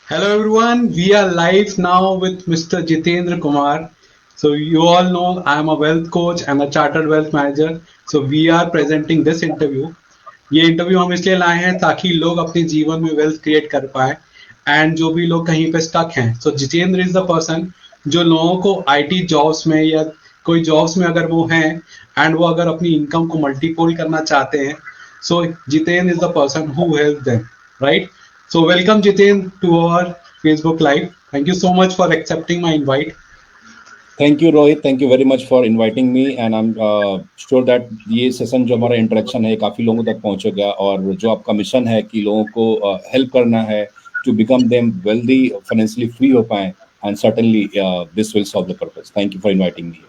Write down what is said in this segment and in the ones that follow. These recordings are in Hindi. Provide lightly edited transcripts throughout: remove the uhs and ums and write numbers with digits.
Hello everyone, we are live now with Mr. Jitendra Kumar. So you all know I am a wealth coach and a chartered wealth manager. So we are presenting this interview. ये इंटरव्यू हम इसलिए लाए हैं ताकि लोग अपने जीवन में वेल्थ क्रिएट कर पाए एंड जो भी लोग कहीं पे स्टक हैं so Jitendra is the person जो लोगों को आईटी जॉब्स में या कोई जॉब्स में अगर वो हैं एंड वो अगर अपनी इनकम को मल्टीपल करना चाहते हैं so Jitendra is the person who help them right. So welcome Jiten to our Facebook Live. Thank you so much for accepting my invite. Thank you Rohit, thank you very much for inviting me and I am sure that ये सेशन जो हमारा इंटरेक्शन है काफ़ी लोगों तक पहुंचेगा और जो आपका मिशन है कि लोगों को हेल्प करना है to become them wealthy, financially free हो पाए and certainly this will solve the purpose. Thank you for inviting me.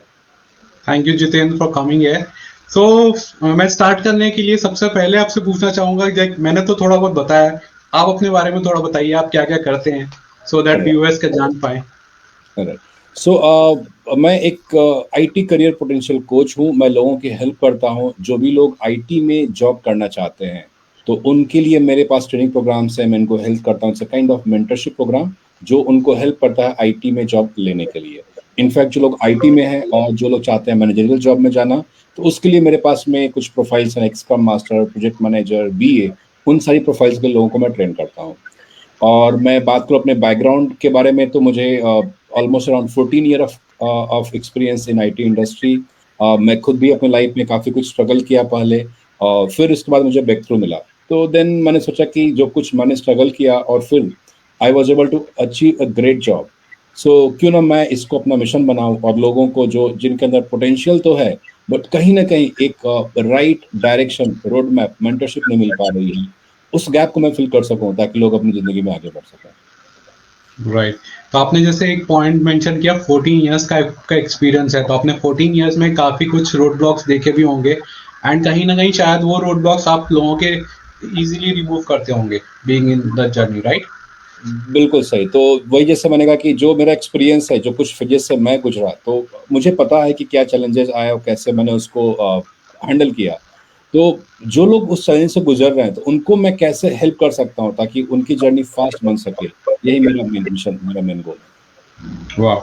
Thank you Jitendra for coming here. So मैं स्टार्ट करने के लिए सबसे पहले आपसे पूछना चाहूंगा कि मैंने तो थोड़ा बहुत बताया, आप अपने बारे में थोड़ा बताइए आप क्या क्या करते हैं सो दैट व्यूअर्स का जान पाए. मैं एक आईटी करियर पोटेंशियल कोच हूँ. मैं लोगों की हेल्प करता हूँ. जो भी लोग आईटी में जॉब करना चाहते हैं तो उनके लिए मेरे पास ट्रेनिंग प्रोग्राम्स है. मैं इनको हेल्प करता हूँ. It's a kind of mentorship program जो उनको हेल्प करता है आईटी में जॉब लेने के लिए. इनफैक्ट जो लोग आईटी में हैं और जो लोग चाहते हैं मैनेजरियल जॉब में जाना तो उसके लिए मेरे पास में कुछ प्रोफाइल्स हैं. Scrum master, project manager, BA, उन सारी प्रोफाइल्स के लोगों को मैं ट्रेन करता हूँ. और मैं बात करूँ अपने बैकग्राउंड के बारे में तो मुझे almost around 14 year of experience in IT industry. मैं खुद भी अपने लाइफ में काफ़ी कुछ स्ट्रगल किया पहले और फिर उसके बाद मुझे ब्रेक थ्रू मिला. तो देन मैंने सोचा कि जो कुछ मैंने स्ट्रगल किया और फिर I was able to achieve a great job. So क्यों ना मैं इसको अपना मिशन बनाऊं और लोगों को जो जिनके अंदर पोटेंशियल तो है बट कहीं ना कहीं एक right direction, road map, mentorship नहीं मिल पा रही है, उस गैप को मैं फिल कर सकूं ताकि लोग अपनी ज़िंदगी में आगे बढ़ सकें. राइट. तो आपने जैसे एक पॉइंट मेंशन किया 14 इयर्स का एक्सपीरियंस है, तो आपने 14 इयर्स में काफी कुछ रोड ब्लॉक्स देखे भी होंगे एंड कहीं ना कहीं शायद वो रोड ब्लॉक्स आप लोगों के इजीली रिमूव करते होंगे being in the journey right. बिल्कुल सही. तो वही जैसे मैंने कहा कि जो मेरा एक्सपीरियंस है, जो कुछ फेजेस से मैं गुजरा, तो मुझे पता है कि क्या चैलेंजेस आए और कैसे मैंने उसको हैंडल किया. तो जो लोग उस चैलेंज से गुजर रहे हैं तो उनको मैं कैसे हेल्प कर सकता हूँ ताकि उनकी जर्नी फास्ट बन सके. यही मेरा मेन मिशन, मेरा मेन गोल है. वाह.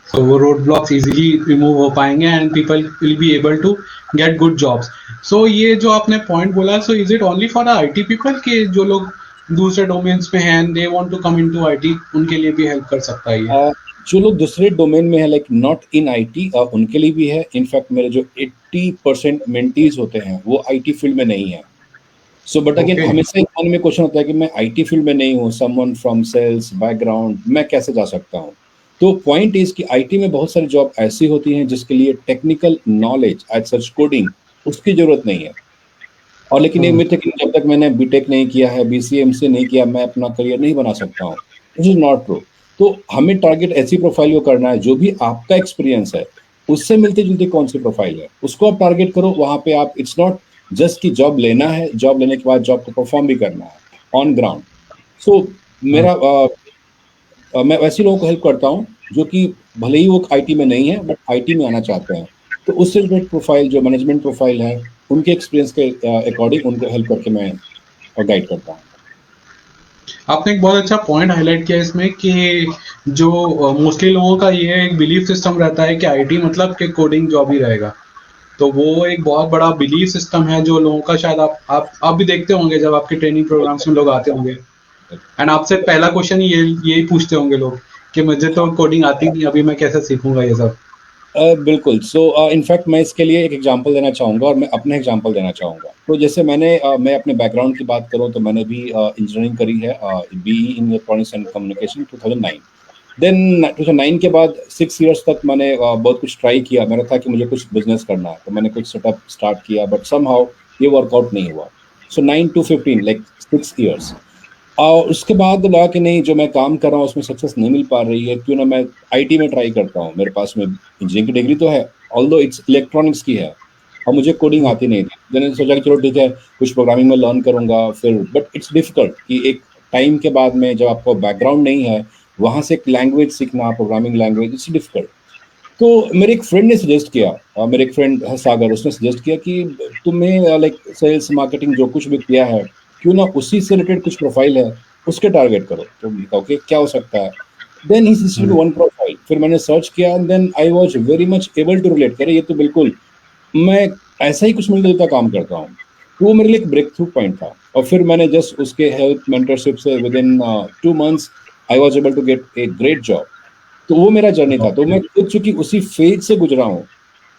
तो वो रोड ब्लॉक्स इजीली रिमूव हो पाएंगे and people will be able to get good jobs. So ये जो आपने पॉइंट बोला, so is it only for the IT people के जो लोग दूसरे डोमेन्स में हैं they want to come into IT, उनके लिए भी हेल्प कर सकता है ये? जो लोग दूसरे डोमेन में है लाइक नॉट इन आईटी, उनके लिए भी है. इनफैक्ट मेरे जो 80% मेंटीज होते हैं वो आईटी फील्ड में नहीं है. सो बट अगेन हमेशा एक मन में क्वेश्चन होता है कि मैं आईटी फील्ड में नहीं हूँ, समवन फ्रॉम सेल्स बैकग्राउंड, मैं कैसे जा सकता हूँ. तो पॉइंट इज कि आईटी में बहुत सारी जॉब ऐसी होती हैं जिसके लिए technical knowledge as such coding उसकी जरूरत नहीं है. और लेकिन एक मिथ है कि जब तक मैंने बीटेक नहीं किया है, बीसीए एमसीए नहीं किया, मैं अपना करियर नहीं बना सकता हूँ. This is not true. तो हमें टारगेट ऐसी प्रोफाइल को करना है जो भी आपका एक्सपीरियंस है उससे मिलती जुलती कौन सी प्रोफाइल है उसको आप टारगेट करो. वहां पे आप, इट्स नॉट जस्ट कि जॉब लेना है, जॉब लेने के बाद जॉब को परफॉर्म भी करना है ऑन ग्राउंड. सो मेरा मैं वैसे लोगों को हेल्प करता हूँ जो कि भले ही वो आईटी में नहीं है बट आईटी में आना चाहते हैं. तो उससे रिलेटेड प्रोफाइल जो मैनेजमेंट प्रोफाइल है उनके एक्सपीरियंस के अकॉर्डिंग उनको हेल्प करके मैं गाइड करता हूँ. आपने एक बहुत अच्छा पॉइंट हाईलाइट किया इसमें कि जो मोस्टली लोगों का ये एक बिलीफ सिस्टम रहता है कि आईटी मतलब कि कोडिंग जॉब ही रहेगा. तो वो एक बहुत बड़ा बिलीफ सिस्टम है जो लोगों का, शायद आप भी देखते होंगे जब आपके ट्रेनिंग प्रोग्राम्स में लोग आते होंगे एंड आपसे पहला क्वेश्चन यही पूछते होंगे लोग कि मुझे तो कोडिंग आती नहीं, अभी मैं कैसे सीखूंगा ये सब. बिल्कुल. सो इनफैक्ट मैं इसके लिए एक एग्जांपल देना चाहूँगा और मैं अपने एग्जांपल देना चाहूँगा. तो जैसे मैं अपने बैकग्राउंड की बात करूँ तो मैंने भी इंजीनियरिंग करी है, BE in electronics and communication 2009. Then 2009 के बाद 6 इयर्स तक मैंने बहुत कुछ ट्राई किया. मेरा था कि मुझे कुछ बिजनेस करना है तो मैंने कुछ सेटअप स्टार्ट किया बट समहाउ ये वर्कआउट नहीं हुआ. सो 9 to 15 लाइक 6 इयर्स. और उसके बाद लगा कि नहीं, जो मैं काम कर रहा हूँ उसमें सक्सेस नहीं मिल पा रही है, क्यों ना मैं आईटी में ट्राई करता हूँ. मेरे पास में इंजीनियरिंग की डिग्री तो है, ऑल्दो इट्स इलेक्ट्रॉनिक्स की है और मुझे कोडिंग आती नहीं थी. मैंने सोचा कि चलो ठीक है कुछ प्रोग्रामिंग में लर्न करूँगा फिर, बट इट्स डिफिकल्ट कि एक टाइम के बाद में जब आपको बैकग्राउंड नहीं है वहाँ से एक लैंग्वेज सीखना, प्रोग्रामिंग लैंग्वेज, इट्स डिफिकल्ट. तो मेरे एक फ्रेंड ने सजेस्ट किया, मेरे एक फ्रेंड है सागर, उसने सजेस्ट किया कि तुम्हें लाइक सेल्स मार्केटिंग जो कुछ भी किया है क्यों ना उसी से रिलेटेड कुछ प्रोफाइल है उसके टारगेट करो। तो मैंने कहा ओके क्या हो सकता है, then he suggested one profile, फिर मैंने सर्च किया and then I was very much able to relate, करे ये तो बिल्कुल मैं ऐसा ही कुछ मिलता जुलता काम करता हूँ। तो वो मेरे लिए एक ब्रेक थ्रू पॉइंट था, और फिर मैंने जस्ट उसके हेल्प मेंटरशिप से within 2 months I was able to get a great job. तो वो मेरा जर्नी था। तो मैं खुद चूंकि उसी फेज से गुजरा हूँ,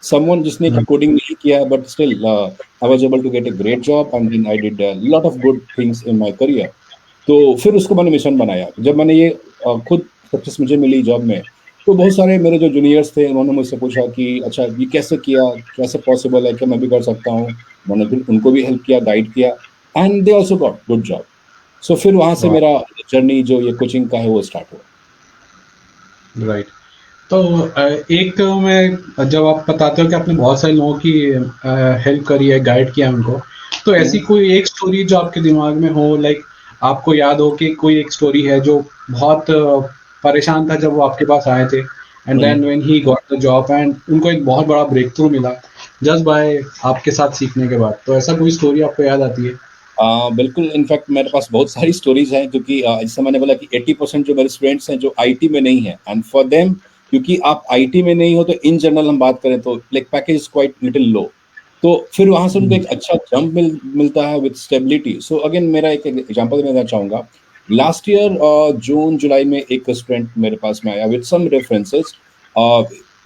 समवन जिसने कोडिंग नहीं किया but still I was able to get a great job and then I did lot of good things in my career. तो फिर उसको मैंने मिशन बनाया। जब मैंने ये खुद सक्सेस मुझे मिली जॉब में, तो बहुत सारे मेरे जो जूनियर्स थे उन्होंने मुझसे पूछा कि अच्छा ये कैसे किया, कैसे पॉसिबल है, क्या मैं भी कर सकता हूँ। मैंने फिर उनको भी हेल्प किया, गाइड किया, and they also got good job. So फिर वहां से मेरा जर्नी जो ये कोचिंग का है वो स्टार्ट हुआ। राइट। तो एक मैं, जब आप बताते हो कि आपने बहुत सारे लोगों की हेल्प करी है, गाइड किया उनको, तो ऐसी कोई एक स्टोरी जो आपके दिमाग में हो, लाइक आपको याद हो कि कोई एक स्टोरी है जो बहुत परेशान था जब वो आपके पास आए थे, and then when he got the job and उनको एक बहुत बड़ा ब्रेक थ्रू मिला जस्ट बाय आपके साथ सीखने के बाद, तो ऐसा कोई स्टोरी आपको याद आती है? बिल्कुल, इनफैक्ट मेरे पास बहुत सारी स्टोरीज हैं, क्योंकि जैसे मैंने बोला कि 80% जो मेरे स्टूडेंट्स हैं जो आईटी में नहीं है, एंड फॉर देम, क्योंकि आप आईटी में नहीं हो तो इन जनरल हम बात करें तो like package is quite little low, तो फिर वहां से उनको एक अच्छा जंप मिलता है विद स्टेबिलिटी। सो अगेन मेरा एक एग्जांपल देना चाहूंगा। लास्ट ईयर जून जुलाई में एक स्टूडेंट मेरे पास में आया विद सम रेफरेंसेस।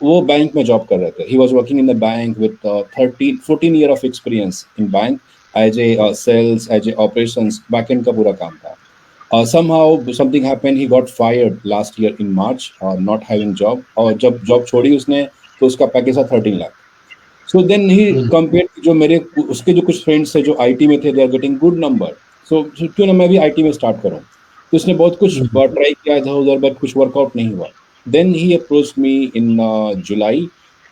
वो बैंक में जॉब कर रहे थे, he was working in the bank with 13-14 year of experience in bank as a sales, as a operations, backend का पूरा काम था। Somehow something happened, he got fired last year in March, not having job, और जब जॉब छोड़ी उसने तो उसका पैकेज था 13 lakh. So then he compare, जो मेरे उसके जो कुछ फ्रेंड्स थे जो आईटी में थे, they are getting good number, so क्यों ना मैं भी आईटी में स्टार्ट करूं। तो उसने बहुत कुछ ट्राई किया इधर उधर, बट कुछ वर्कआउट नहीं हुआ। Then he approached me in July,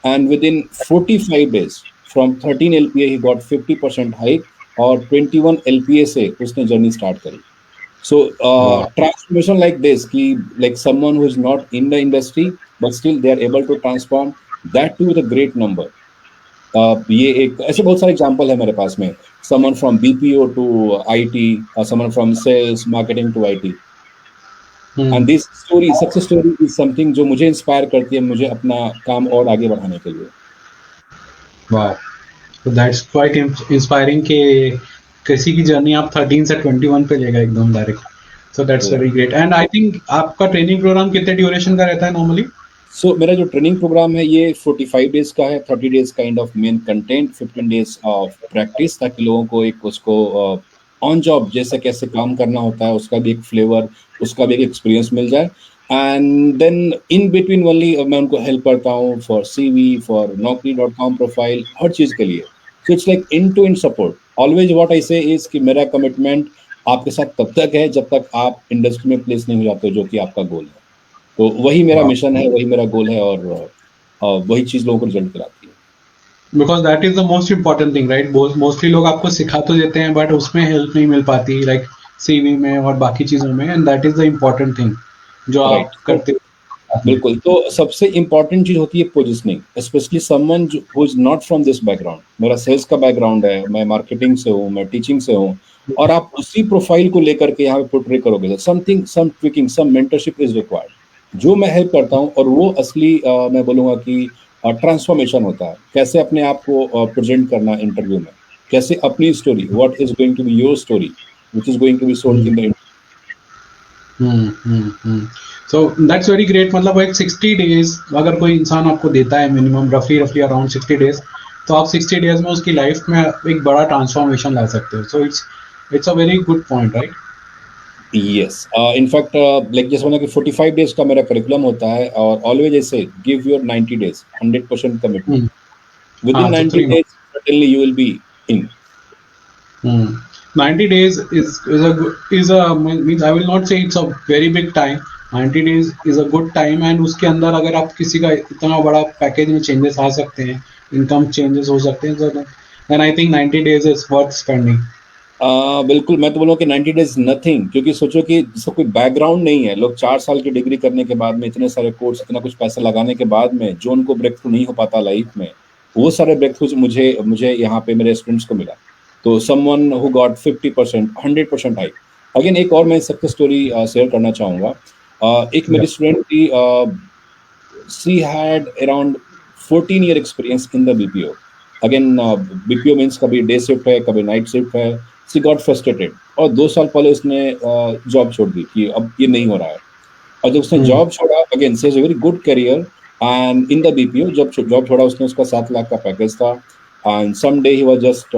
and within 45 days from 13 LPA he got 50% hike, और 21 LPA से उसने जर्नी स्टार्ट करी। So transformation like this, ki like someone who is not in the industry but still they are able to transform that to with a great number. ये एक ऐसे बहुत सारे एग्जांपल है मेरे पास में, someone from BPO to IT, or someone from sales marketing to IT. And this story, success story is something जो मुझे इंस्पायर करती है, मुझे अपना काम और आगे बढ़ाने के लिए। वाह, तो दैट्स क्वाइट इंस्पायरिंग कि किसी की जर्नी आप 13 से 21 पे ले गए एकदम direct, so that's very great. And I think आपका ट्रेनिंग प्रोग्राम कितने ड्यूरेशन का रहता है नॉर्मली? सो मेरा जो ट्रेनिंग प्रोग्राम है ये 45 डेज का है, 30 days kind of main content, 15 days of practice, ताकि लोगों को एक उसको ऑन जॉब जैसे कैसे काम करना होता है उसका भी एक फ्लेवर, उसका भी एक एक्सपीरियंस मिल जाए। And then in between only मैं उनको हेल्प करता हूँ for CV, for Naukri.com profile, हर चीज़ के लिए। So it's like end to end support. Always what I say is कि मेरा कमिटमेंट आपके साथ तब तक है जब तक आप इंडस्ट्री में प्लेस नहीं हो जाते, जो कि आपका गोल है। तो वही मेरा मिशन है, वही मेरा गोल है, और वही चीज लोगों को रिजल्ट कराती है। Because that is the most important thing, right? Mostly लोग आपको सिखा तो देते हैं बट उसमें हेल्प नहीं मिल पाती, लाइक CV में और बाकी चीजों में, and that is the important thing जो आप करते हो। बिल्कुल, तो सबसे इम्पोर्टेंट चीज होती है positioning, specially someone who is not from this background. मेरा सेल्स का बैकग्राउंड है, मैं मार्केटिंग से हूँ, मैं टीचिंग से हूँ, और आप उसी प्रोफाइल को लेकर के यहाँ पे पोर्ट्रे करोगे, something, some tweaking, some mentorship is required, जो मैं हेल्प करता हूँ। और वो असली मैं बोलूँगा कि ट्रांसफॉर्मेशन होता है, कैसे अपने आप को प्रेजेंट करना इंटरव्यू में, कैसे अपनी story, what is going to be your story which is going to be sold in the. So that's very great. मतलब वो एक 60 डेज अगर कोई इंसान आपको देता है, मिनिमम रफली अराउंड 60 डेज, तो आप 60 डेज में उसकी लाइफ में एक बड़ा ट्रांसफॉर्मेशन ला सकते हो। So it's a very good point, right? Yes, in fact like जैसे मैंने कि 45 डेज का मेरा करिकुलम होता है, और ऑलवेज ऐसे give your 90 days 100% commitment, with in 90 days certainly you will be in. 90 days is a means I will not say it's a very big time. 90 days is a good time, and उसके अंदर अगर आप किसी का इतना बड़ा पैकेज में चेंजेस आ सकते हैं, इनकम चेंजेस हो सकते हैं, तो then I think 90 days is worth spending. बिल्कुल, मैं तो बोलूँगा कि 90 डेज नथिंग, क्योंकि सोचो कि जिसका कोई बैकग्राउंड नहीं है, लोग 4 साल की डिग्री करने के बाद में, इतने सारे कोर्स, इतना कुछ पैसा लगाने के बाद में, जो उनको ब्रेक थ्रू नहीं हो पाता लाइफ में, वो सारे ब्रेक थ्रूज मुझे यहाँ पे मेरे स्टूडेंट्स को मिला। तो someone who got 50%, 100% hike, again एक और मैं सक्सेस स्टोरी शेयर करना चाहूँगा। एक मेरी स्टूडेंट थी, she had around 14 year experience in the BPO. Again, BPO means कभी डे शिफ्ट है, कभी नाइट शिफ्ट है। She got frustrated और 2 साल पहले उसने जॉब छोड़ दी कि अब ये नहीं हो रहा है। और जब उसने जॉब छोड़ा, again she has a very good career and in the BPO, जब जॉब छोड़ा उसने, उसका 7 लाख का पैकेज था। And some day he was just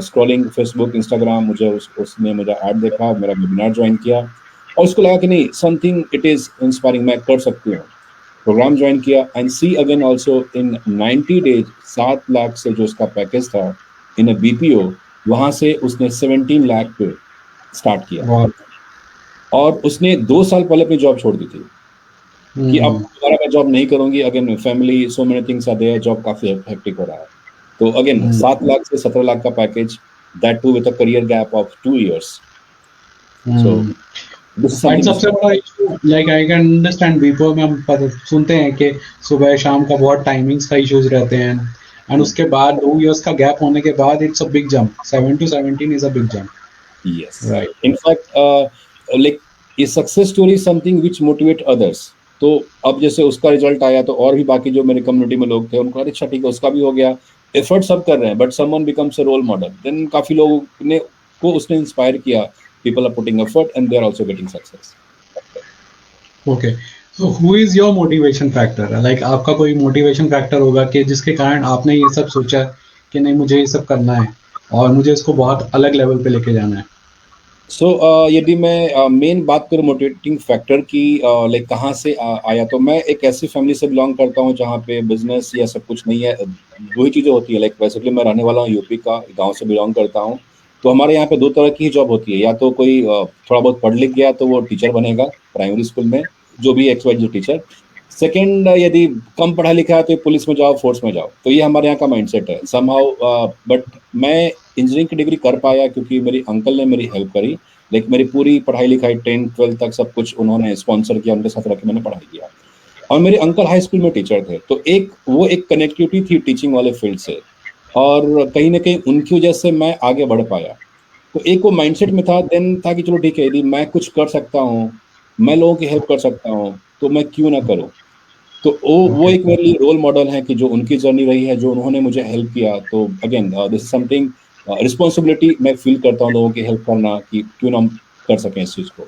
scrolling Facebook, Instagram, मुझे उसने मेरा ऐड देखा, मेरा वेबिनार ज्वाइन किया और उसको लगा कि नहीं, समथिंग इट इज इंस्पायरिंग, मैं कर सकती हूँ। प्रोग्राम ज्वाइन किया and see again also in 90 days 7 lakh से जो उसका पैकेज था इन अ BPO, वहां से उसने 17 लाख पे स्टार्ट किया। वाह। और उसने 2 साल पहले अपनी जॉब छोड़ दी थी कि अब दोबारा मैं जॉब नहीं करूंगी। Again family, so many things are there, job काफी हेक्टिक हो रहा है। तो अगेन 7 लाख से 17 लाख का package, that too with a career gap of 2 years। So this is and something. सबसे बड़ा issue, like I can understand, BPO में हम सुनते हैं कि सुबह शाम का बहुत टाइमिंग्स का इश्यूज रहते हैं, एंड उसके बाद 2 इयर्स का गैप होने के बाद it's a big jump, 7 to 17 is a big jump. Yes. Right. In fact, like a success story is something which motivate others. तो अब जैसे उसका रिजल्ट आया तो और भी बाकी जो मेरे कम्युनिटी में लोग थे उनको, अरे अच्छा ठीक है, उसका भी हो गया। एफर्ट सब कर रहे हैं, but someone becomes a role model, then काफी लोगों ने को उसने इंस्पायर किया। People are putting effort and they are also getting success. Okay, so who is your motivation factor? Like आपका कोई मोटिवेशन फैक्टर होगा कि जिसके कारण आपने ये सब सोचा कि नहीं मुझे ये सब करना है और मुझे इसको बहुत अलग लेवल पे लेके जाना है। सो यदि मैं मेन बात करूँ मोटिवेटिंग फैक्टर की, लाइक कहाँ से आया, तो मैं एक ऐसी फैमिली से बिलोंग करता हूँ जहाँ पे बिजनेस या सब कुछ नहीं है। दो ही चीज़ें होती है। लाइक बेसिकली मैं रहने वाला हूँ यूपी का, गांव से बिलोंग करता हूँ। तो हमारे यहाँ पे 2 तरह की ही जॉब होती है। या तो कोई थोड़ा बहुत पढ़ लिख गया तो वो टीचर बनेगा प्राइमरी स्कूल में, जो भी XYZ टीचर। सेकेंड, यदि कम पढ़ा लिखा है तो पुलिस में जाओ, फोर्स में जाओ। तो ये हमारे यहाँ का माइंडसेट है समहाउ। बट मैं इंजीनियरिंग की डिग्री कर पाया क्योंकि मेरी अंकल ने मेरी हेल्प करी। लाइक मेरी पूरी पढ़ाई लिखाई 10th 12th तक सब कुछ उन्होंने स्पॉन्सर किया, उनके साथ रह के मैंने पढ़ाई किया। और मेरे अंकल हाई स्कूल में टीचर थे, तो एक कनेक्टिविटी थी टीचिंग वाले फील्ड से। और कहीं ना कहीं उनकी वजह से मैं आगे बढ़ पाया। तो एक वो माइंडसेट में था, देन था कि चलो ठीक है, यदि मैं कुछ कर सकता हूँ, मैं लोगों की हेल्प कर सकता हूँ, तो मैं क्यों ना करूँ। तो वो ओके। एक मेरे लिए रोल मॉडल है कि जो उनकी जर्नी रही है, जो उन्होंने मुझे हेल्प किया। तो again this is something, responsibility मैं फील करता हूँ लोगों की हेल्प करना, कि क्यों ना हम कर सकें इस चीज़ को।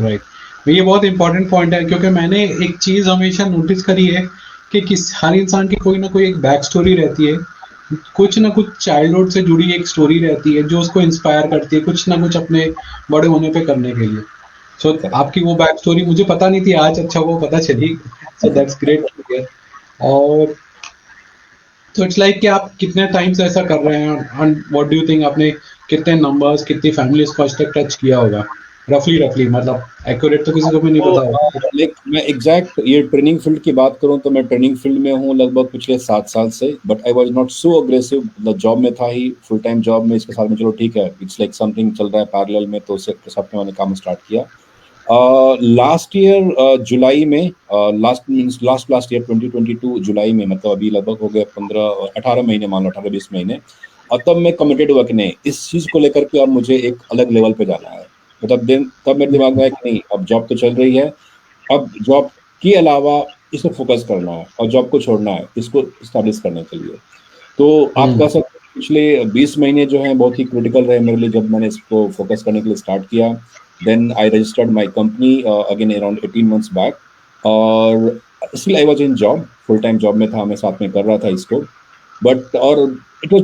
राइट। ये बहुत इंपॉर्टेंट पॉइंट है क्योंकि मैंने एक चीज हमेशा नोटिस करी है कि हर इंसान की कोई ना कोई एक बैक स्टोरी रहती है, कुछ ना कुछ चाइल्डहुड से जुड़ी एक स्टोरी रहती है जो उसको इंस्पायर करती है कुछ ना कुछ अपने बड़े होने पे करने के लिए। So correct. आपकी वो बैक स्टोरी मुझे पता नहीं थी, आज अच्छा वो पता चली। So that's great to hear. और तो इट्स लाइक कि आप कितने टाइम से ऐसा कर रहे हैं, and what do you think आपने कितने नंबर्स कितनी फैमिलीज को आज तक टच किया होगा? रफली रफली, मतलब एक्यूरेट तो किसी को भी नहीं तो पता होगा। लाइक मैं एग्जैक्ट ये ट्रेनिंग फील्ड की बात करूं तो मैं ट्रेनिंग फील्ड में हूं लगभग पिछले 7 साल से। But I was not so aggressive, मतलब जॉब में था ही, फुल टाइम जॉब में, इसके साथ में चलो ठीक है, इट्स लाइक समथिंग चल रहा है पैरेलल में, तो उसके साथ में मैंने काम स्टार्ट किया। लास्ट ईयर जुलाई में, last means last last year 2022 जुलाई में, मतलब अभी लगभग हो गए 15-18 महीने, मान लो 18-20 महीने। और तब मैं कमिटेड हुआ कि नहीं, इस चीज़ को लेकर के अब मुझे एक अलग लेवल पे जाना है। मतलब दिन तब मेरे दिमाग में आया कि नहीं, अब जॉब तो चल रही है, अब जॉब के अलावा इस पे फोकस करना है और जॉब को छोड़ना है इसको स्टैब्लिश करने के लिए। तो आप कह सकते हैं पिछले 20 महीने जो हैं बहुत ही क्रिटिकल रहे मेरे लिए, जब मैंने इसको फोकस करने के लिए स्टार्ट किया। Then I registered my company again around 18 months back. और still I was in job, full time job में था, मैं साथ में कर रहा था इसको। बट और it was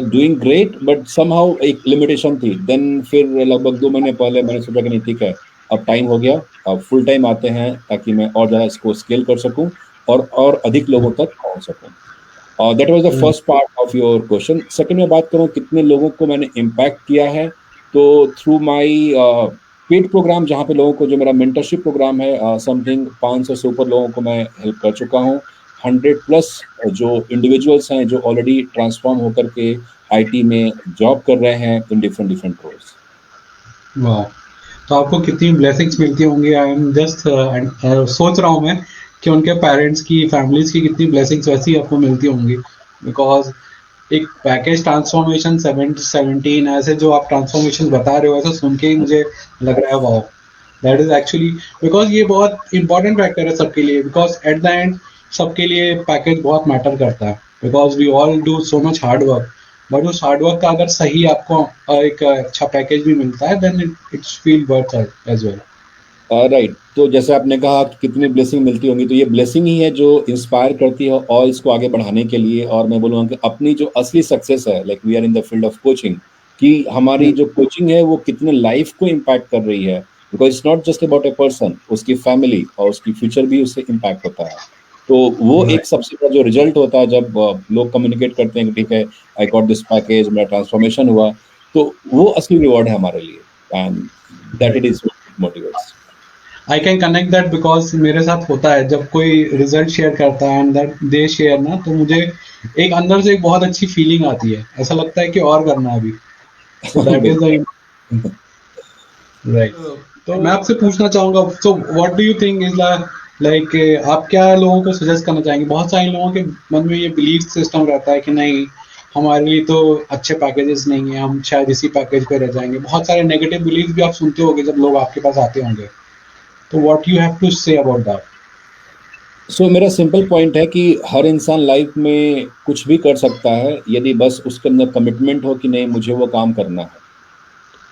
doing great, but somehow एक लिमिटेशन थी। देन फिर लगभग 2 महीने पहले मैंने सोचा कि नहीं ठीक है, अब टाइम हो गया, अब फुल टाइम आते हैं ताकि मैं और ज़्यादा इसको स्केल कर सकूं और अधिक लोगों तक पहुंच सकूं। That was the first part of your question. Second में बात करूं कितने लोगों को मैंने इम्पैक्ट किया है, तो थ्रू माय पेड प्रोग्राम, जहाँ पे लोगों को, जो मेरा मेंटरशिप प्रोग्राम है, समथिंग 500 से ऊपर लोगों को मैं हेल्प कर चुका हूँ। 100+ जो इंडिविजुअल्स हैं जो ऑलरेडी ट्रांसफॉर्म होकर के IT में जॉब कर रहे हैं इन डिफरेंट डिफरेंट रोल्स। वाह। तो आपको कितनी ब्लेसिंग्स मिलती होंगी? आई एम जस्ट सोच रहा हूँ मैं कि उनके पेरेंट्स की, फैमिलीज की कितनी ब्लेसिंग्स वैसी आपको मिलती होंगी, बिकॉज एक पैकेज ट्रांसफॉर्मेशन 17 ऐसे जो आप ट्रांसफॉर्मेशन बता रहे हो, ऐसा सुन के ही मुझे लग रहा है wow, that is actually, because ये बहुत इंपॉर्टेंट फैक्टर है सबके लिए, बिकॉज एट द एंड सबके लिए पैकेज बहुत मैटर करता है, because we all do so much hard work, but उस हार्ड वर्क का अगर सही आपको एक अच्छा पैकेज भी मिलता है, then it's feel worth as well. Right, तो जैसे आपने कहा कि कितनी ब्लेसिंग मिलती होंगी, तो ये ब्लेसिंग ही है जो इंस्पायर करती है और इसको आगे बढ़ाने के लिए। और मैं बोलूँगा कि अपनी जो असली सक्सेस है, like we are in the field of coaching, कि हमारी जो कोचिंग है वो कितने लाइफ को इम्पैक्ट कर रही है, because it's not just about a person, उसकी फैमिली और उसकी फ्यूचर भी उससे इम्पैक्ट होता है। तो वो एक सबसे बड़ा जो रिजल्ट होता है जब लोग कम्युनिकेट करते हैं कि ठीक है आई गॉट दिस पैकेज, मेरा ट्रांसफॉर्मेशन हुआ, तो वो असली रिवॉर्ड है हमारे लिए, and that it is motivates. I can connect that, because मेरे साथ होता है जब कोई रिजल्ट शेयर करता है एंड दैट दे शेयर ना, तो मुझे एक अंदर से एक बहुत अच्छी फीलिंग आती है, ऐसा लगता है कि और करना है अभी, तो दैट इज द राइट। तो मैं आपसे पूछना चाहूंगा, so what do you think is like आप क्या लोगों को सजेस्ट करना चाहेंगे? बहुत सारे लोगों के मन में ये बिलीफ सिस्टम रहता है कि नहीं, हमारे लिए तो अच्छे पैकेजेस नहीं है, हम शायद इसी पैकेज पे रह जाएंगे, बहुत सारे नेगेटिव बिलीफ भी आप सुनते होंगे जब लोग आपके पास आते होंगे, तो what you have to say about that? So मेरा सिंपल पॉइंट है कि हर इंसान लाइफ में कुछ भी कर सकता है, यदि बस उसके अंदर कमिटमेंट हो कि नहीं मुझे वो काम करना है,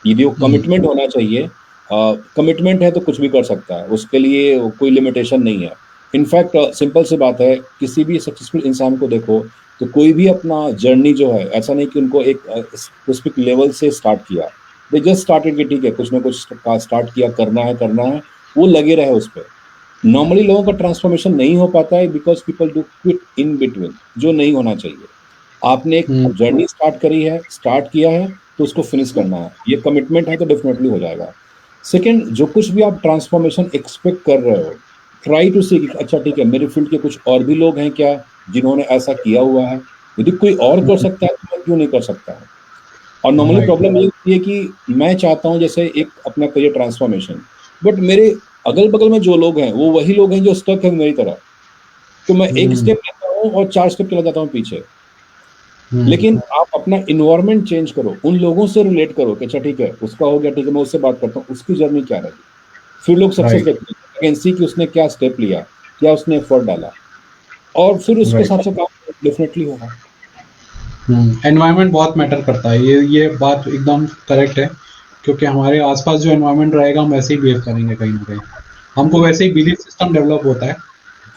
यदि वो कमिटमेंट होना चाहिए। कमिटमेंट है तो कुछ भी कर सकता है, उसके लिए कोई लिमिटेशन नहीं है। इनफैक्ट सिंपल सी बात है, किसी भी सक्सेसफुल इंसान को देखो, तो कोई भी अपना जर्नी जो है, ऐसा नहीं कि उनको एक स्पेसिफिक लेवल से स्टार्ट किया, दे जस्ट स्टार्टेड कि ठीक है कुछ ना कुछ स्टार्ट किया, करना है, वो लगे रहे उस पर। नॉर्मली लोगों का ट्रांसफॉर्मेशन नहीं हो पाता है because people do quit in between, जो नहीं होना चाहिए। आपने एक जर्नी स्टार्ट करी है, स्टार्ट किया है, तो उसको फिनिश करना है, ये कमिटमेंट है तो डेफिनेटली हो जाएगा। सेकंड, जो कुछ भी आप ट्रांसफॉर्मेशन एक्सपेक्ट कर रहे हो, ट्राई टू सी, अच्छा ठीक है मेरे फील्ड के कुछ और भी लोग हैं क्या जिन्होंने ऐसा किया हुआ है, यदि कोई और कर सकता है तो मैं क्यों नहीं कर सकता है। और नॉर्मली प्रॉब्लम ये होती है कि मैं चाहता हूं जैसे एक अपना करियर ट्रांसफॉर्मेशन, बट मेरे अगल बगल में जो लोग हैं वो वही लोग हैं जो स्टक है मेरी तरह, तो मैं एक स्टेप लेता हूँ और 4 स्टेप चला जाता हूँ पीछे। लेकिन आप अपना इन्वायरमेंट चेंज करो, उन लोगों से रिलेट करो कि अच्छा ठीक है उसका हो गया, ठीक है मैं उससे बात करता हूँ, उसकी जर्नी क्या रही, फिर लोग सक्सेस राइट, देखते हैं, कैन सी कि उसने क्या स्टेप लिया, क्या उसने एफर्ट डाला, और फिर उसके राइट। हिसाब से काम डेफिनेटली होगा। एनवायरनमेंट बहुत मैटर करता है, ये बात एकदम करेक्ट है, क्योंकि हमारे आसपास जो एनवायरनमेंट रहेगा हम वैसे ही बिहेव करेंगे कहीं ना कहीं, हमको वैसे ही बिलीफ सिस्टम डेवलप होता है,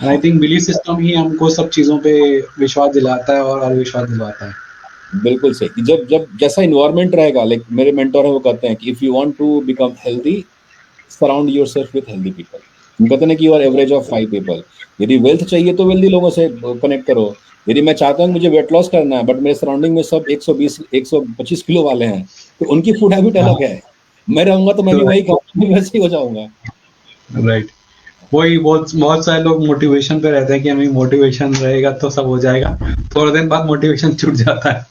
एंड आई हाँ थिंक बिलीफ सिस्टम ही हमको सब चीज़ों पे विश्वास दिलाता है और अविश्वास दिलाता है। बिल्कुल सही, जब जब जैसा इन्वायरमेंट रहेगा, लाइक मेरे मेंटर है वो कहते हैं कि if you want to become healthy, surround yourself with healthy people. हम कहते हैं ना कि you are average of 5 people. यदि वेल्थ चाहिए तो वेल्दी लोगों से कनेक्ट करो। यदि मैं चाहता हूँ मुझे वेट लॉस करना है, बट मेरे सराउंडिंग में सब 120 125 किलो वाले हैं, तो उनकी फूड हैबिट हाँ, अलग है, मैं रहूंगा तो मैं तो भी वही खाऊंगा, मैं वैसे ही हो जाऊंगा। राइट, वही बहुत बहुत सारे लोग मोटिवेशन पे रहते हैं कि हमें मोटिवेशन रहेगा तो सब हो जाएगा, थोड़े दिन बाद मोटिवेशन छूट जाता है।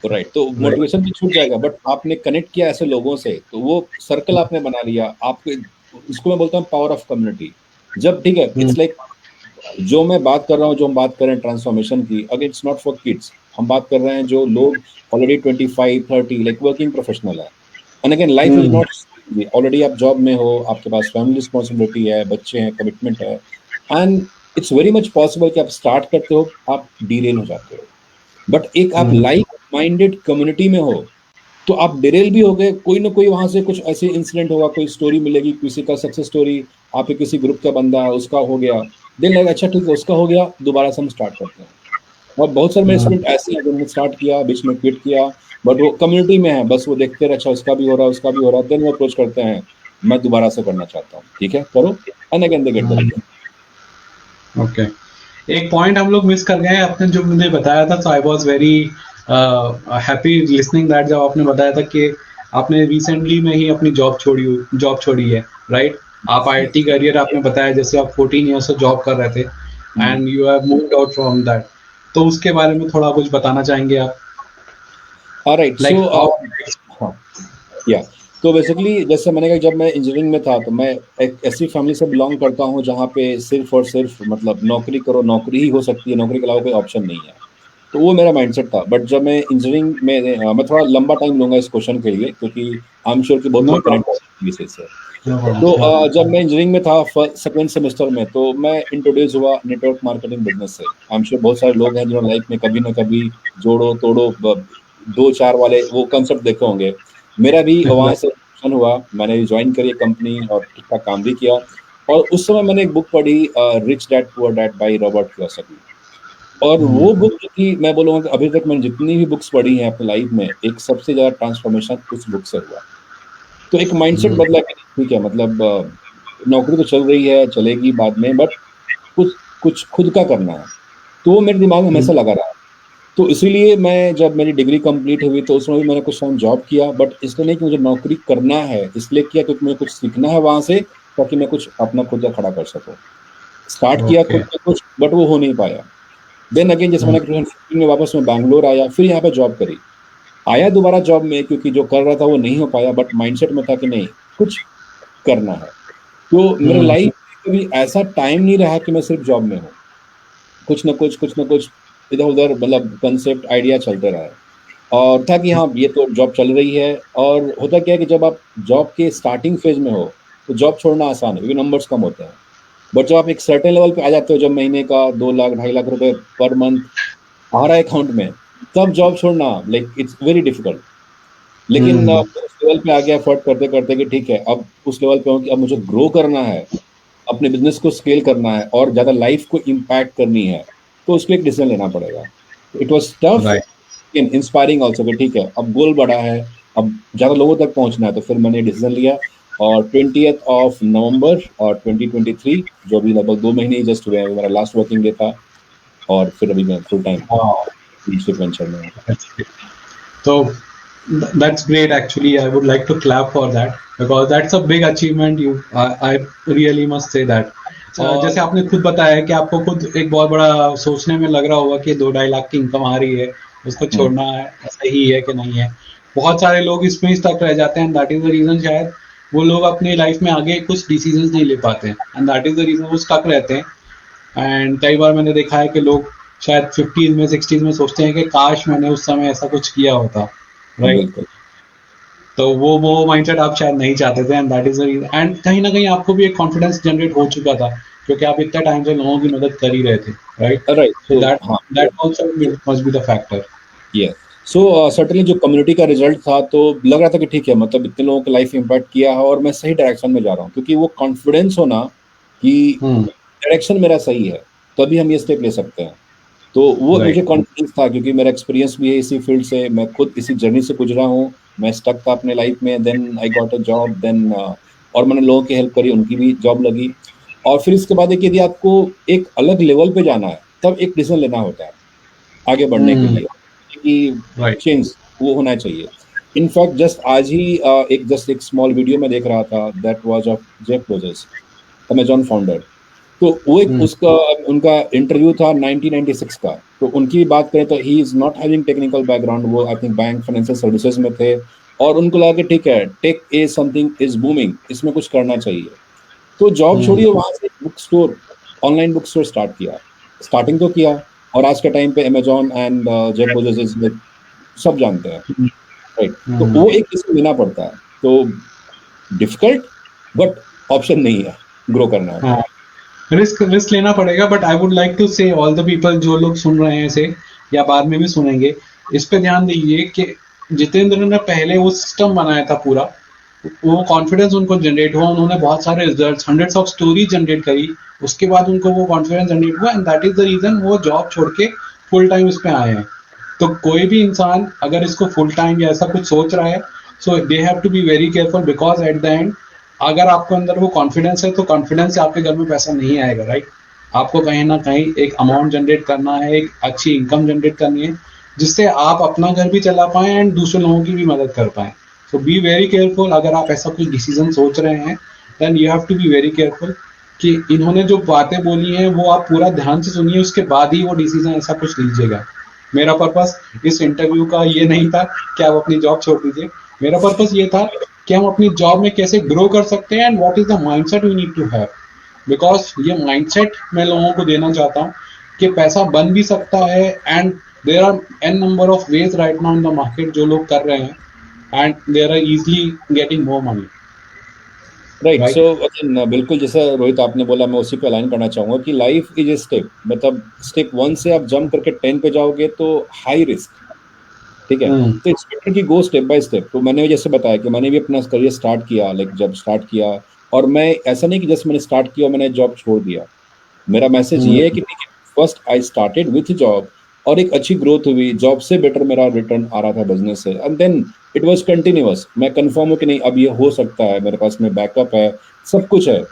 राइट, तो राइट। मोटिवेशन भी छूट जाएगा, बट आपने कनेक्ट किया ऐसे लोगों से, तो वो सर्कल आपने बना लिया आपके, इसको मैं बोलता हूँ पावर ऑफ कम्युनिटी। जब ठीक है, इट्स लाइक जो मैं बात कर रहा हूँ, जो हम बात कर रहे हैं ट्रांसफॉर्मेशन की, अगर इट्स नॉट फॉर किड्स, हम बात कर रहे हैं जो लोग ऑलरेडी 25 30 लाइक वर्किंग प्रोफेशनल है, and again life is not, already आप जॉब में हो, आपके पास फैमिली रिस्पॉन्सिबिलिटी है, बच्चे हैं, कमिटमेंट है, and it's very much possible कि आप स्टार्ट करते हो, आप डीरेल हो जाते हो। बट एक आप लाइक माइंडेड कम्युनिटी में हो, तो आप डिरेल भी हो गए, कोई ना कोई वहां से कुछ ऐसे इंसिडेंट होगा, कोई स्टोरी मिलेगी, किसी का सक्सेस स्टोरी, आपके किसी ग्रुप का बंदा है उसका हो गया, देन लगा अच्छा ठीक है उसका हो गया, दोबारा से हम स्टार्ट करते हैं। और बहुत सारे मेरे स्टूडेंट ऐसे हैं जिन्होंने स्टार्ट किया, बीच में क्विट किया, बट वो कम्युनिटी में है, बस वो देखते रहे अच्छा उसका भी हो रहा है, उसका भी हो रहा है, देन वो अप्रोच करते हैं मैं दोबारा से करना चाहता हूँ, ठीक है करो, and again they get the result. Okay, एक पॉइंट हम लोग मिस कर गए हैं, आपने जो मुझे बताया था, so I was very happy listening that, जब आपने बताया था कि आपने रिसेंटली में ही अपनी जॉब छोड़ी है, राइट? आप आईटी करियर आपने बताया, जैसे आप 14 ईयर्स से जॉब कर रहे थे and you have moved out from that, तो उसके बारे में थोड़ा कुछ बताना चाहेंगे आप? Alright, like so how? हाँ, या तो बेसिकली जैसे मैंने कहा, जब मैं इंजीनियरिंग में था तो मैं एक ऐसी फैमिली से बिलोंग करता हूँ जहाँ पे सिर्फ और सिर्फ मतलब नौकरी करो, नौकरी ही हो सकती है, नौकरी के अलावा कोई ऑप्शन नहीं है। तो वो मेरा माइंडसेट था। बट जब मैं इंजीनियरिंग में मैं थोड़ा लंबा टाइम लूंगा इस क्वेश्चन के लिए, क्योंकि आई एम श्योर कि बहुत नो लोग कनेक्ट प्रॉब्लम, होंगे इससे। नो तो प्रॉब्लम। जब मैं इंजीनियरिंग में था सेकेंड सेमेस्टर में, तो मैं इंट्रोड्यूस हुआ नेटवर्क मार्केटिंग बिजनेस से। आई एम श्योर बहुत सारे लोग हैं जो लाइफ में कभी ना कभी जोड़ो तोड़ो दो चार वाले वो कंसेप्ट देखे होंगे। मेरा भी वहाँ से ऑप्शन हुआ, मैंने ज्वाइन करी कंपनी और ठीक ठाक काम भी किया। और उस समय मैंने एक बुक पढ़ी, rich dad poor dad by Robert Kiyosaki. और वो बुक जो थी, मैं बोलूँगा कि अभी तक मैंने जितनी भी बुक्स पढ़ी हैं अपनी लाइफ में, एक सबसे ज़्यादा ट्रांसफॉर्मेशन उस बुक से हुआ। तो एक माइंडसेट बदला कि ठीक है, मतलब नौकरी तो चल रही है, चलेगी बाद में, बट कुछ कुछ खुद का करना है। तो वो मेरे दिमाग में हमेशा लगा रहा। तो इसीलिए मैं जब मेरी डिग्री कंप्लीट हुई तो उसमें भी मैंने कुछ टाइम जॉब किया, बट इसलिए नहीं कि मुझे नौकरी करना है, इसलिए किया क्योंकि मुझे कुछ सीखना है वहां से, ताकि मैं कुछ अपना खुद का खड़ा कर सकूं। स्टार्ट किया ओके। खुद का कुछ, बट वो हो नहीं पाया। देन अगेन जैसे मैंने 2015 में वापस में बैंगलोर आया, फिर यहाँ पे जॉब करी। आया दोबारा जॉब में, क्योंकि जो कर रहा था वो नहीं हो पाया, बट माइंडसेट में था कि नहीं, कुछ करना है। तो मेरे लाइफ में कभी ऐसा टाइम नहीं रहा कि मैं सिर्फ जॉब में हूँ। कुछ ना कुछ इधर उधर, मतलब कंसेप्ट आइडिया चलते रहा है। और था कि हाँ ये तो जॉब चल रही है। और होता क्या है कि जब आप जॉब के स्टार्टिंग फेज में हो तो जॉब छोड़ना आसान है, क्योंकि नंबर्स कम होते हैं। बट जब आप एक सर्टेन लेवल पे आ जाते हो, जब महीने का 2 लाख 2.5 लाख रुपए पर मंथ आ रहा है अकाउंट में, तब जॉब छोड़ना लाइक इट्स वेरी डिफिकल्ट। लेकिन उस लेवल पे आ गया एफर्ट करते करते कि ठीक है, अब उस लेवल पे हूँ कि अब मुझे ग्रो करना है, अपने बिजनेस को स्केल करना है और ज़्यादा लाइफ को इम्पैक्ट करनी है, तो उसको एक डिसीजन लेना पड़ेगा। It was tough right. In inspiring also कि ठीक है, अब गोल बड़ा है, अब ज़्यादा लोगों तक पहुंचना है। तो फिर मैंने डिसीजन लिया, और 20th of November और 2023, जो अभी लगभग 2 महीने ही जस्ट हुए हैं, मेरा लास्ट वर्किंग डे था। और फिर अभी मैं फुल टाइम वेंचर में हूँ। So that's great. Actually, I would like to clap for that because that's a big achievement. I really must say that. जैसे आपने खुद बताया कि आपको खुद एक बहुत बड़ा सोचने में लग रहा होगा कि 2-2.5 लाख की इनकम आ रही है, उसको छोड़ना है, ऐसा ही है कि नहीं है। बहुत सारे लोग इसमें ही स्टक रह जाते हैं, दैट इज द रीजन शायद वो लोग अपनी लाइफ में आगे कुछ डिसीजंस नहीं ले पाते हैं, and that is the reason वो स्टक रहते हैं। एंड कई बार मैंने देखा है कि लोग शायद 50s में 60s में सोचते हैं कि काश मैंने उस समय ऐसा कुछ किया होता, राइट। बिल्कुल। तो वो माइंडसेट आप शायद नहीं चाहते थे, and that is the reason. And कहीं ना कहीं आपको भी एक कॉन्फिडेंस जनरेट हो चुका था क्योंकि आप इतना टाइम से लोगों की मदद कर ही रहे थे, राइट। राइट, सो तो दैट हाँ, that also must be the factor. ये सो सर्टनली जो कम्युनिटी का रिजल्ट था, तो लग रहा था कि ठीक है, मतलब इतने लोगों की लाइफ इम्पैक्ट किया है और मैं सही डायरेक्शन में जा रहा हूँ, क्योंकि वो कॉन्फिडेंस होना कि डायरेक्शन मेरा सही है, तभी हम ये स्टेप ले सकते हैं। तो वो मुझे राइट। कॉन्फिडेंस था, क्योंकि मेरा एक्सपीरियंस भी है इसी फील्ड से, मैं खुद इसी जर्नी से गुजरा हूँ। मैं स्टक था अपने लाइफ में, then I got a job, then और मैंने लोगों की हेल्प करी, उनकी भी जॉब लगी। और फिर इसके बाद यदि आपको एक अलग लेवल पे जाना है, तब एक डिसीजन लेना होता है आगे बढ़ने के लिए, कि राइट। चेंज वो होना चाहिए। इनफैक्ट जस्ट आज ही एक स्मॉल वीडियो में देख रहा था, that was of Jeff Bezos, Amazon founder. तो वो एक उसका उनका इंटरव्यू था 1996 का। तो उनकी बात करें तो he is not having technical background, वो I think bank financial services में थे। और उनको लगा कि ठीक है, tech is something is booming, इसमें कुछ करना चाहिए। तो जॉब छोड़िए, वहां से book store, online book store start किया। स्टार्टिंग तो किया, और आज के टाइम पे अमेजॉन एंड जेफ बेजोस सब जानते हैं, राइट। तो वो एक इसको लेना पड़ता है, तो डिफिकल्ट, बट ऑप्शन नहीं है, ग्रो करना है तो। हाँ, रिस्क रिस्क लेना पड़ेगा, but I would like to say all the people जो लोग सुन रहे हैं इसे या बाद में भी सुनेंगे, इस पे ध्यान दीजिए कि जितेंद्र ने पहले वो सिस्टम बनाया था पूरा, वो कॉन्फिडेंस उनको जनरेट हुआ, उन्होंने बहुत सारे results, hundreds of stories generate करी, उसके बाद उनको वो कॉन्फिडेंस जनरेट हुआ, and that is the reason वो जॉब छोड़ के फुल टाइम इस पे आए हैं। तो कोई भी इंसान अगर इसको फुल टाइम या ऐसा कुछ सोच रहा है, so they have to be very careful, because at the end अगर आपको अंदर वो कॉन्फिडेंस है तो कॉन्फिडेंस से आपके घर में पैसा नहीं आएगा, राइट। आपको कहीं ना कहीं एक अमाउंट जनरेट करना है, एक अच्छी इनकम जनरेट करनी है, जिससे आप अपना घर भी चला पाएं एंड दूसरे लोगों की भी मदद कर पाएं। सो बी वेरी केयरफुल, अगर आप ऐसा कुछ डिसीजन सोच रहे हैं, then you have to be very careful कि इन्होंने जो बातें बोली हैं वो आप पूरा ध्यान से सुनिए, उसके बाद ही वो डिसीजन ऐसा कुछ लीजिएगा। मेरा पर्पस इस इंटरव्यू का ये नहीं था कि आप अपनी जॉब छोड़ दीजिए, मेरा पर्पस ये था कि हम अपनी जॉब में कैसे ग्रो कर सकते हैं, and what is the mindset we need to have. Because ये माइंडसेट मैं लोगों को देना चाहता हूँ कि पैसा बन भी सकता है, and there are n number of ways right now in the market जो लोग कर रहे हैं and they are easily getting more money, right right? So again बिल्कुल जैसा रोहित आपने बोला, मैं उसी पे अलाइन करना चाहूंगा कि लाइफ इज ए स्टेप, मतलब स्टेप 1 से आप जंप करके 10 पे जाओगे तो हाई रिस्क, ठीक है। Hmm. तो इट्स बेटर कि गो स्टेप बाय स्टेप। तो मैंने जैसे बताया कि मैंने भी अपना करियर स्टार्ट किया, लाइक जब स्टार्ट किया, और मैं ऐसा नहीं कि जैसे मैंने स्टार्ट किया और मैंने जॉब छोड़ दिया। मेरा मैसेज Hmm. ये है कि first I started with job, और एक अच्छी ग्रोथ हुई, जॉब से बेटर मेरा रिटर्न आ रहा था बिजनेस से, and then it was continuous. मैं कंफर्म हूँ कि नहीं अब ये हो सकता है, मेरे पास में बैकअप है, सब कुछ है,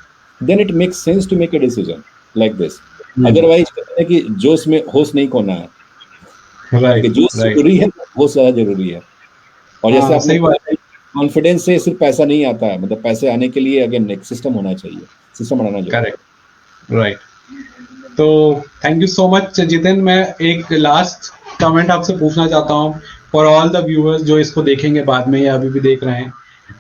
then it makes sense to make a decision like this. Hmm. Otherwise कहते हैं कि जोश में होश नहीं खोना है, कि Right, जोश right. जरूरी है, होश ज्यादा जरूरी है। और जैसे हाँ आपने सही बात है। कॉन्फिडेंस से सिर्फ पैसा नहीं आता है, मतलब पैसे आने के लिए अगेन एक सिस्टम होना चाहिए, सिस्टम बनाना जरूरी है। Correct, right. तो thank you so much Jitin. मैं एक लास्ट कमेंट आपसे पूछना चाहता हूँ फॉर ऑल द व्यूअर्स जो इसको देखेंगे बाद में या अभी भी देख रहे हैं,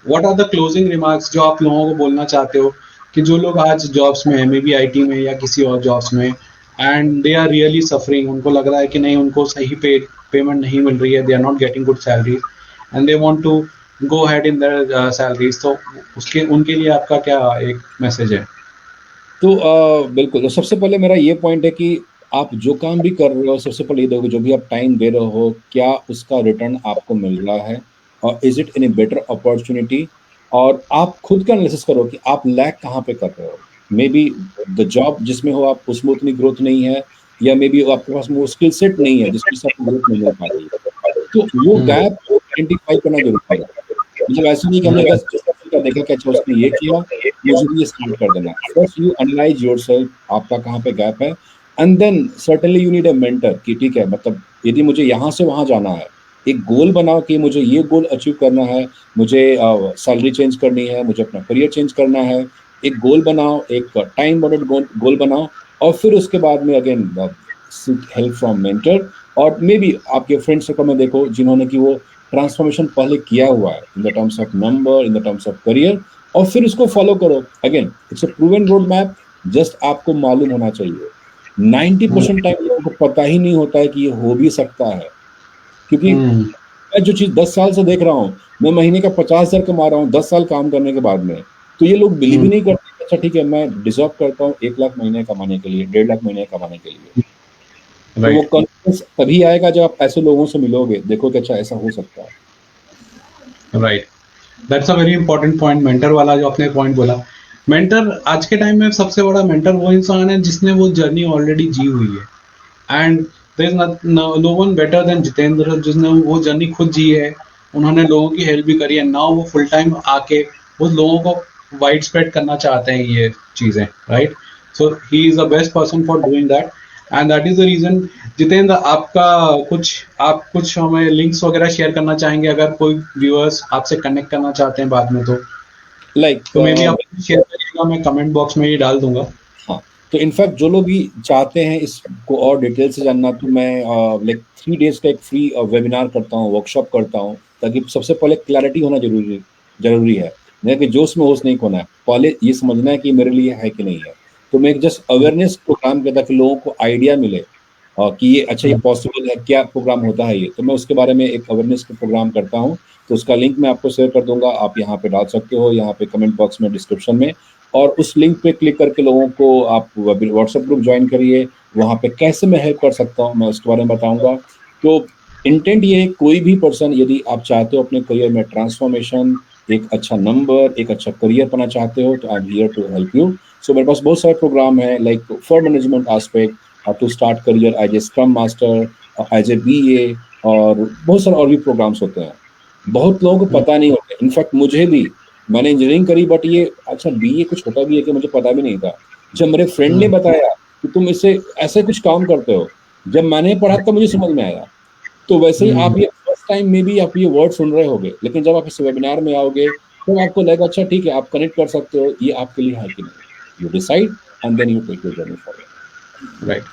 what are the closing remarks जो आप लोगों को बोलना चाहते हो कि जो लोग आज जॉब्स में है, मे बी आईटी में या किसी और जॉब्स में, and they are really suffering, उनको लग रहा है कि नहीं उनको सही पेमेंट नहीं मिल रही है, they are not getting good salaries and they want to go head in their salaries, तो उसके उनके लिए आपका क्या एक मैसेज है? तो बिल्कुल, तो सबसे पहले मेरा ये पॉइंट है कि आप जो काम भी कर रहे हो, सबसे पहले ये देखो, जो भी आप टाइम दे रहे हो, क्या उसका रिटर्न आपको मिल रहा है, और is it in a better opportunity. और आप खुद का एनालिसिस करो कि आप लैक कहाँ पे कर रहे हो। मे बी द जॉब जिसमें हो आप, उसमें उतनी ग्रोथ नहीं है, या मे बी आपके पास वो स्किल सेट नहीं है जिसकी वजह से आपको ग्रोथ नहीं मिल पा रही है। तो वो हम्म। गैप आइडेंटिफाई करना जरूरी है। मतलब ऐसा नहीं कि हमने बस किसी का देखा कि अच्छा उसने ये किया, मुझे भी ये स्टार्ट कर देना। फर्स्ट यू एनालाइज योरसेल्फ, आपका कहाँ पे गैप है, and then certainly you need a mentor कि ठीक है, मतलब यदि मुझे यहाँ से वहाँ जाना है, एक गोल बनाओ कि मुझे ये गोल अचीव करना है, मुझे सैलरी चेंज करनी है, मुझे अपना करियर चेंज करना है। एक गोल बनाओ, एक टाइम बाउंडेड गोल बनाओ, और फिर उसके बाद में again seek help from mentor. और मे बी आपके फ्रेंड सर्कल में देखो जिन्होंने कि वो ट्रांसफॉर्मेशन पहले किया हुआ है in the terms of number, in the terms of career, और फिर उसको फॉलो करो। Again it's a proven road map, just आपको मालूम होना चाहिए। 90% टाइम लोगों को पता ही नहीं होता है कि ये हो भी सकता है, क्योंकि हम्म। मैं जो चीज 10 साल से देख रहा हूँ, मैं महीने का 50,000 कमा रहा हूँ 10 साल काम करने के बाद में, तो ये लोग बिलीव ही हम्म। नहीं करते। अच्छा ठीक है, मैं डिजर्व करता हूँ 1 लाख महीने कमाने के लिए, 1.5 लाख महीने कमाने के लिए। तो वो राइट, कॉन्फिडेंस तभी आएगा जब आप ऐसे लोगों से मिलोगे, देखो कि अच्छा ऐसा हो सकता है। Right. That's a very important point, mentor वाला जो आपने पॉइंट बोला। मेंटर आज के टाइम में सबसे बड़ा मेंटर वो इंसान है जिसने वो जर्नी ऑलरेडी जी हुई है, and there is no one better than Jitendra जिसने वो जर्नी खुद जी है। उन्होंने लोगों की हेल्प भी करी है, नाउ वो फुल टाइम आके वो लोगों को वाइड स्प्रेड करना चाहते हैं ये चीजें, right? So he is the best person for doing that, and that is the reason. Jitendra, आपका कुछ आप कुछ हमें लिंक्स वगैरह शेयर करना चाहेंगे अगर कोई व्यूअर्स आपसे कनेक्ट करना चाहते हैं बाद में, लाइक तो मे बी आप शेयर करिएगा, मैं कमेंट बॉक्स में ही डाल दूंगा। हाँ, तो इनफैक्ट जो लोग भी चाहते हैं इसको और डिटेल से जानना, तो मैं लाइक 3 डेज का एक फ्री वेबिनार करता हूँ, वर्कशॉप करता हूँ, ताकि सबसे पहले क्लैरिटी होना जरूरी जरूरी है। नहीं कि जोश में होश नहीं खोना है, पहले ये समझना है कि मेरे लिए है कि नहीं है। तो मैं एक जस्ट अवेयरनेस प्रोग्राम करता कि लोगों को आइडिया मिले कि ये अच्छा, ये पॉसिबल है, क्या प्रोग्राम होता है ये, तो मैं उसके बारे में एक अवेयरनेस प्रोग्राम करता हूँ। तो उसका लिंक मैं आपको शेयर कर दूंगा, आप यहाँ पे डाल सकते हो, यहाँ पे कमेंट बॉक्स में, डिस्क्रिप्शन में। और उस लिंक पे क्लिक करके लोगों को आप व्हाट्सएप ग्रुप ज्वाइन करिए, वहाँ पे कैसे मैं हेल्प कर सकता हूँ मैं उसके बारे में बताऊंगा। तो इंटेंट ये है, कोई भी पर्सन यदि आप चाहते हो अपने करियर में ट्रांसफॉर्मेशन, एक अच्छा नंबर, एक अच्छा करियर पाना चाहते हो, तो I am here to help you. So मेरे पास बहुत सारे प्रोग्राम है, like for management aspect, to start career as a scrum master, as a BA, और बहुत सारे और भी प्रोग्राम्स होते हैं। बहुत लोगों को पता नहीं होता, इनफैक्ट मुझे भी, मैंने इंजीनियरिंग करी बट ये अच्छा बीए कुछ होता भी है कि मुझे पता भी नहीं था। जब मेरे फ्रेंड ने बताया कि तुम इससे ऐसे कुछ काम करते हो, जब मैंने पढ़ा तब मुझे समझ में आया। तो वैसे ही आप ये फर्स्ट टाइम में भी आप ये वर्ड सुन रहे होगे, लेकिन जब आप इस वेबिनार में आओगे तो आपको लगेगा अच्छा ठीक है, आप कनेक्ट कर सकते हो, ये आपके लिए है कि नहीं। You decide and then you take your journey forward. Right.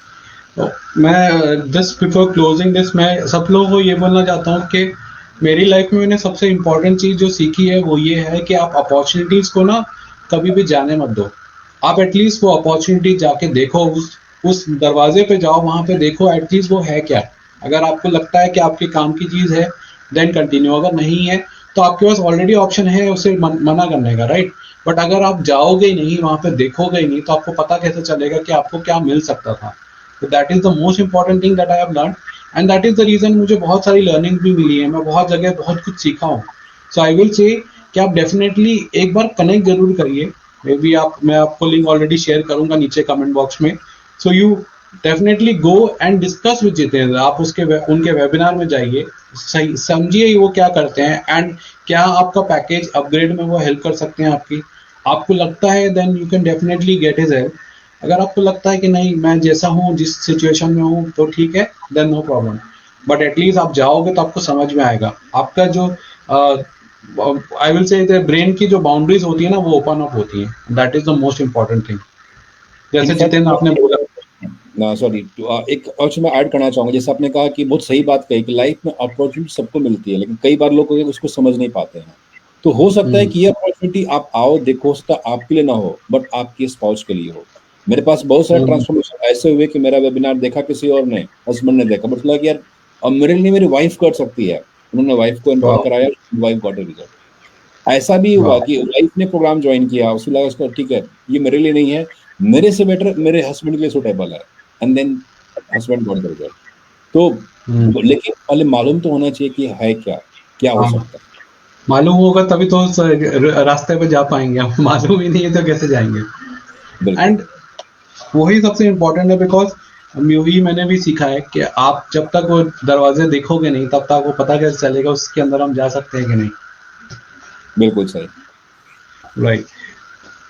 तो मैं जस्ट बिफोर क्लोजिंग दिस, मैं सब लोगों को ये बोलना चाहता हूँ कि मेरी लाइफ में मैंने सबसे इम्पोर्टेंट चीज़ जो सीखी है वो ये है कि आप अपॉर्चुनिटीज़ को ना कभी भी जाने मत दो। आप एटलीस्ट वो अपॉर्चुनिटी जाके देखो, उस दरवाजे पे जाओ, वहां पे देखो एटलीस्ट वो है क्या। अगर आपको लगता है कि आपके काम की चीज है देन कंटिन्यू, अगर नहीं है तो आपके पास ऑलरेडी ऑप्शन है उसे मना करने का, राइट। बट अगर आप जाओगे ही नहीं वहां पे, देखोगे ही नहीं, तो आपको पता कैसे चलेगा कि आपको क्या मिल सकता था। तो that is the most important thing that I have learn, and that is the reason मुझे बहुत सारी लर्निंग भी मिली है, मैं बहुत जगह बहुत कुछ सीखा हूँ। सो आई विल से कि आप डेफिनेटली एक बार कनेक्ट जरूर करिए, मे बी मैं आपको लिंक ऑलरेडी शेयर करूंगा नीचे कमेंट बॉक्स में। So you definitely go and discuss with Jitendra, आप उनके वेबिनार में जाइए, सही समझिए वो क्या करते हैं एंड क्या आपका पैकेज अपग्रेड में वो हेल्प कर सकते हैं आपकी। आपको लगता है then you can definitely get his help. अगर आपको लगता है कि नहीं मैं जैसा हूँ जिस सिचुएशन में हूँ तो ठीक है, then no problem. But at least आप जाओगे तो आपको समझ में आएगा, आपका जो आई विल से ब्रेन की जो बाउंड्रीज होती है ना वो ओपन अप होती है, that is the most important thing. जैसे जितेंद्र आपने बोला ना, सॉरी, एक और चीज मैं ऐड करना चाहूंगा। जैसे आपने कहा कि बहुत सही बात कही कि लाइफ में अपॉर्चुनिटी सबको मिलती है, लेकिन कई बार लोग उसको समझ नहीं पाते हैं। तो हो सकता है कि ये अपॉर्चुनिटी आप आओ देखो, उसका आपके लिए ना हो बट आपकी स्पाउस के लिए हो। मेरे पास बहुत सारे ट्रांसफॉर्मेशन ऐसे हुए कि मेरा वेबिनार देखा किसी और ने, हस्बैंड ने देखा, बट लगा कि यार अब मेरे लिए मेरी वाइफ कर सकती है, उन्होंने वाइफ को एम्पावर कराया, वाइफ गॉट अ रिजल्ट। ऐसा भी हुआ कि वाइफ ने प्रोग्राम ज्वाइन किया, उसे लगा उसका ठीक है ये मेरे लिए नहीं है, मेरे से बेटर मेरे हस्बैंड के लिए सूटेबल है, and then husband got the result. तो लेकिन पहले मालूम तो होना चाहिए कि है क्या क्या हो सकता है। मालूम होगा तभी तो रास्ते पे जा पाएंगे, आप मालूम ही नहीं है तो कैसे जाएंगे। एंड वही सबसे इम्पोर्टेंट है, बिकॉज वही मैंने भी सीखा है कि आप जब तक वो दरवाजे देखोगे नहीं तब तक वो पता कैसे चलेगा उसके अंदर हम जा सकते हैं कि नहीं। बिल्कुल सही, right.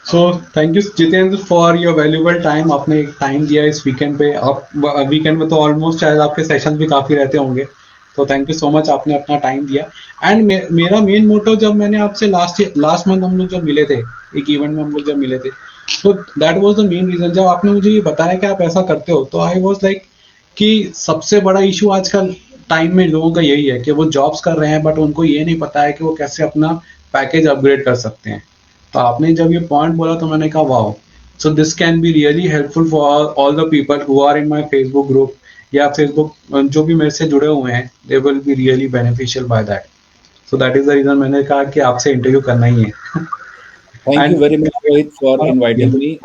So thank you Jitendra for your valuable time, आपने एक टाइम दिया इस वीकेंड पे। आप वीकेंड में तो ऑलमोस्ट शायद आपके सेशन भी काफी रहते होंगे, तो थैंक यू सो मच आपने अपना टाइम दिया। एंड मेरा मेन मोटो, जब मैंने आपसे लास्ट मंथ हम लोग जब मिले थे, एक इवेंट में हम लोग जब मिले थे, तो that was the main reason. जब आपने मुझे ये बताया कि आप ऐसा करते हो तो आई वाज लाइक कि सबसे बड़ा इशू आजकल टाइम में लोगों का यही है कि वो जॉब्स कर रहे हैं बट उनको ये नहीं पता है कि वो कैसे अपना पैकेज अपग्रेड कर सकते हैं। तो आपने जब ये पॉइंट बोला तो मैंने कहा wow, so this can be really helpful for all the people who are in my Facebook group या फेसबुक जो भी मेरे से जुड़े हुए हैं, they will be really beneficial by that. So that is the reason मैंने कहा कि आपसे इंटरव्यू करना ही है। Thank you very much Rohit for inviting me.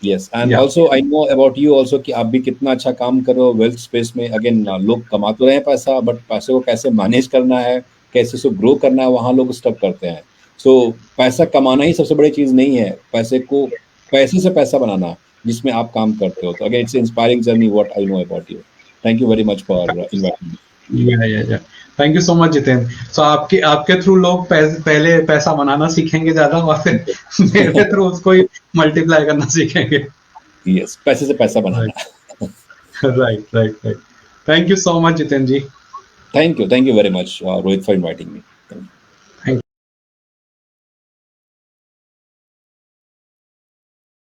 Yes, and also I know about you also कि आप भी कितना अच्छा काम कर रहे हो वेल्थ स्पेस में। अगेन लोग कमा तो रहे हैं पैसा, बट पैसे को कैसे मैनेज करना है, कैसे उसे ग्रो करना है, वहाँ लोग स्टक करते हैं। सो पैसा कमाना ही सबसे बड़ी चीज नहीं है, पैसे को पैसे से पैसा बनाना जिसमें आप काम करते हो। तो again it's inspiring journey what I know about you. Thank you very much for inviting me. Thank you so much Jitendra. So आपके थ्रू लोग पहले पैसा बनाना सीखेंगे ज्यादा और फिर मेरे थ्रू उसको ही मल्टीप्लाई करना सीखेंगे। यस, पैसे से पैसा बनाना। Right right right. Thank you so much Jitendra ji. Thank you very much Rohit for inviting me.